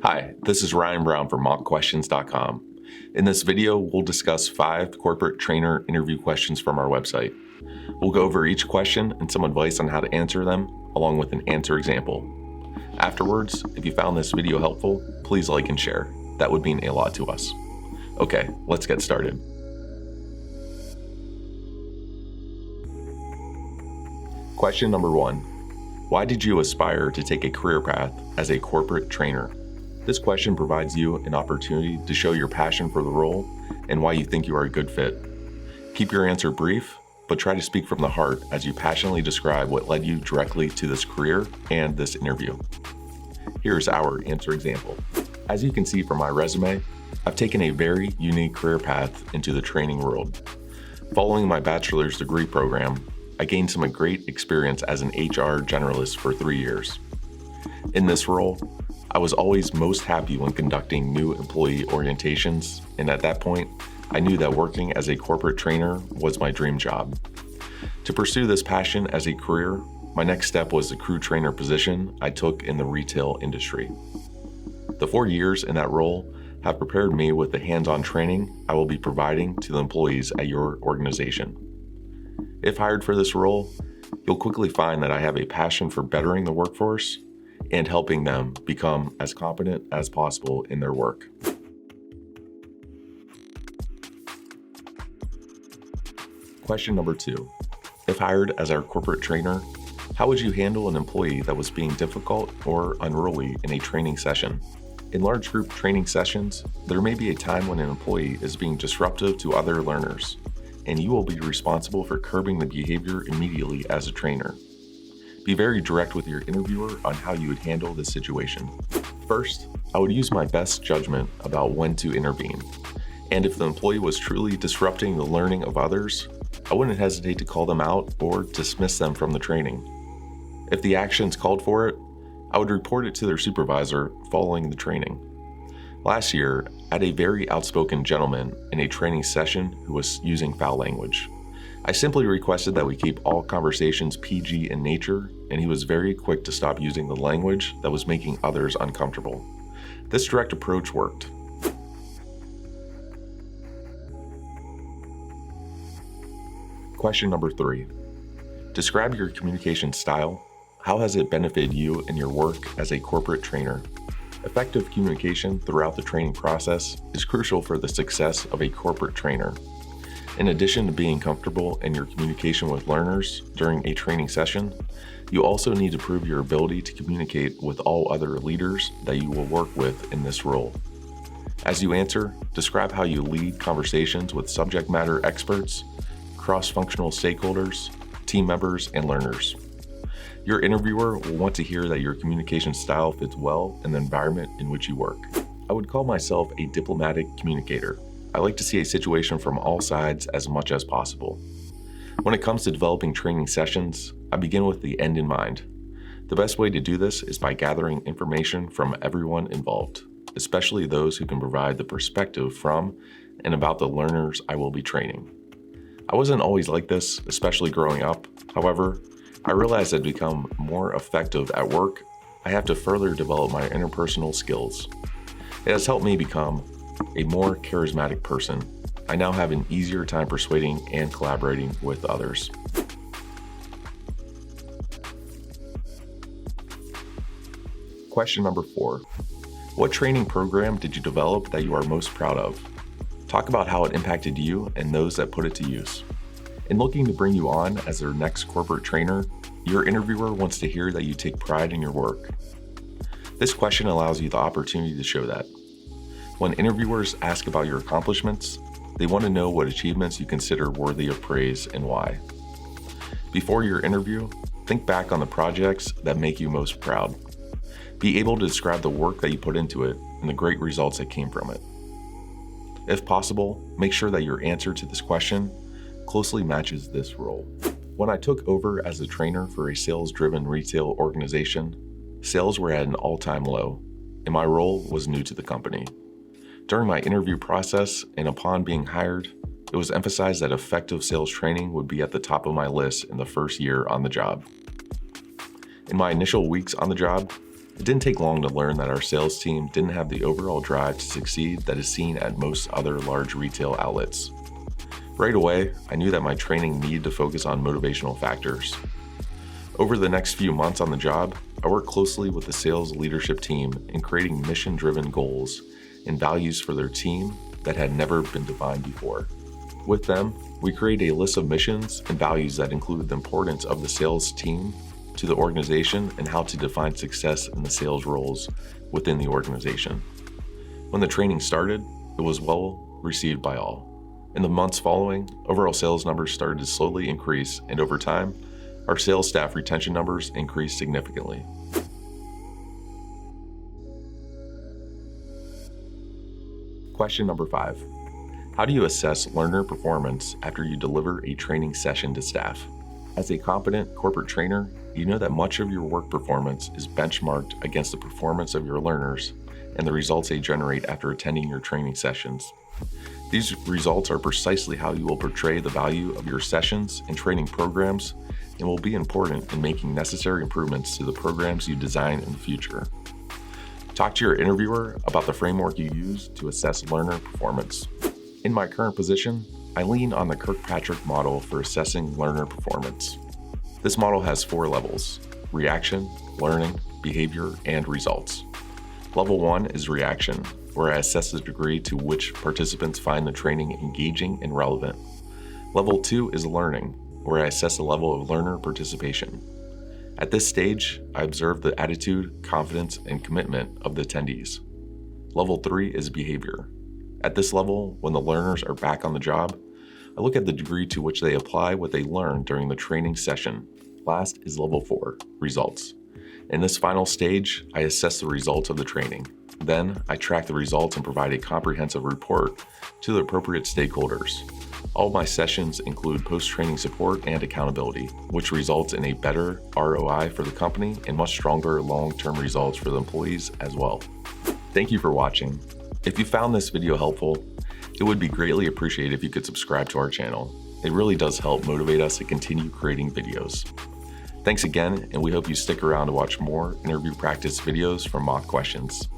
Hi, this is Ryan Brown from mockquestions.com. In this video, we'll discuss 5 corporate trainer interview questions from our website. We'll go over each question and some advice on how to answer them, along with an answer example. Afterwards, if you found this video helpful, please like and share. That would mean a lot to us. Okay, let's get started. Question number 1. Why did you aspire to take a career path as a corporate trainer? This question provides you an opportunity to show your passion for the role and why you think you are a good fit. Keep your answer brief, but try to speak from the heart as you passionately describe what led you directly to this career and this interview. Here's our answer example. As you can see from my resume, I've taken a very unique career path into the training world. Following my bachelor's degree program, I gained some great experience as an HR generalist for 3 years. In this role, I was always most happy when conducting new employee orientations, and at that point, I knew that working as a corporate trainer was my dream job. To pursue this passion as a career, my next step was the crew trainer position I took in the retail industry. The 4 years in that role have prepared me with the hands-on training I will be providing to the employees at your organization. If hired for this role, you'll quickly find that I have a passion for bettering the workforce and helping them become as competent as possible in their work. Question number 2. If hired as our corporate trainer, how would you handle an employee that was being difficult or unruly in a training session? In large group training sessions, there may be a time when an employee is being disruptive to other learners, and you will be responsible for curbing the behavior immediately as a trainer. Be very direct with your interviewer on how you would handle this situation. First, I would use my best judgment about when to intervene. And if the employee was truly disrupting the learning of others, I wouldn't hesitate to call them out or dismiss them from the training. If the actions called for it, I would report it to their supervisor following the training. Last year, I had a very outspoken gentleman in a training session who was using foul language. I simply requested that we keep all conversations PG in nature, and he was very quick to stop using the language that was making others uncomfortable. This direct approach worked. Question number 3. Describe your communication style. How has it benefited you in your work as a corporate trainer? Effective communication throughout the training process is crucial for the success of a corporate trainer. In addition to being comfortable in your communication with learners during a training session, you also need to prove your ability to communicate with all other leaders that you will work with in this role. As you answer, describe how you lead conversations with subject matter experts, cross-functional stakeholders, team members, and learners. Your interviewer will want to hear that your communication style fits well in the environment in which you work. I would call myself a diplomatic communicator. I like to see a situation from all sides as much as possible. When it comes to developing training sessions, I begin with the end in mind. The best way to do this is by gathering information from everyone involved, especially those who can provide the perspective from and about the learners I will be training. I wasn't always like this, especially growing up. However, I realized that to become more effective at work, I have to further develop my interpersonal skills. It has helped me become a more charismatic person. I now have an easier time persuading and collaborating with others. Question number 4. What training program did you develop that you are most proud of? Talk about how it impacted you and those that put it to use. In looking to bring you on as their next corporate trainer, your interviewer wants to hear that you take pride in your work. This question allows you the opportunity to show that. When interviewers ask about your accomplishments, they want to know what achievements you consider worthy of praise and why. Before your interview, think back on the projects that make you most proud. Be able to describe the work that you put into it and the great results that came from it. If possible, make sure that your answer to this question closely matches this role. When I took over as a trainer for a sales-driven retail organization, sales were at an all-time low, and my role was new to the company. During my interview process and upon being hired, it was emphasized that effective sales training would be at the top of my list in the first year on the job. In my initial weeks on the job, It didn't take long to learn that our sales team didn't have the overall drive to succeed that is seen at most other large retail outlets. Right away, I knew that my training needed to focus on motivational factors. Over the next few months on the job, I worked closely with the sales leadership team in creating mission-driven goals and values for their team that had never been defined before. With them, we created a list of missions and values that included the importance of the sales team to the organization and how to define success in the sales roles within the organization. When the training started, it was well received by all. In the months following, overall sales numbers started to slowly increase, and over time, our sales staff retention numbers increased significantly. Question number 5. How do you assess learner performance after you deliver a training session to staff? As a competent corporate trainer, you know that much of your work performance is benchmarked against the performance of your learners and the results they generate after attending your training sessions. These results are precisely how you will portray the value of your sessions and training programs and will be important in making necessary improvements to the programs you design in the future. Talk to your interviewer about the framework you use to assess learner performance. In my current position, I lean on the Kirkpatrick model for assessing learner performance. This model has 4 levels: reaction, learning, behavior, and results. Level 1 is reaction, where I assess the degree to which participants find the training engaging and relevant. Level 2 is learning, where I assess the level of learner participation. At this stage, I observe the attitude, confidence, and commitment of the attendees. Level 3 is behavior. At this level, when the learners are back on the job, I look at the degree to which they apply what they learned during the training session. Last is level 4, results. In this final stage, I assess the results of the training. Then, I track the results and provide a comprehensive report to the appropriate stakeholders. All of my sessions include post-training support and accountability, which results in a better ROI for the company and much stronger long-term results for the employees as well. Thank you for watching. If you found this video helpful, it would be greatly appreciated if you could subscribe to our channel. It really does help motivate us to continue creating videos. Thanks again, and we hope you stick around to watch more interview practice videos from Mock Questions.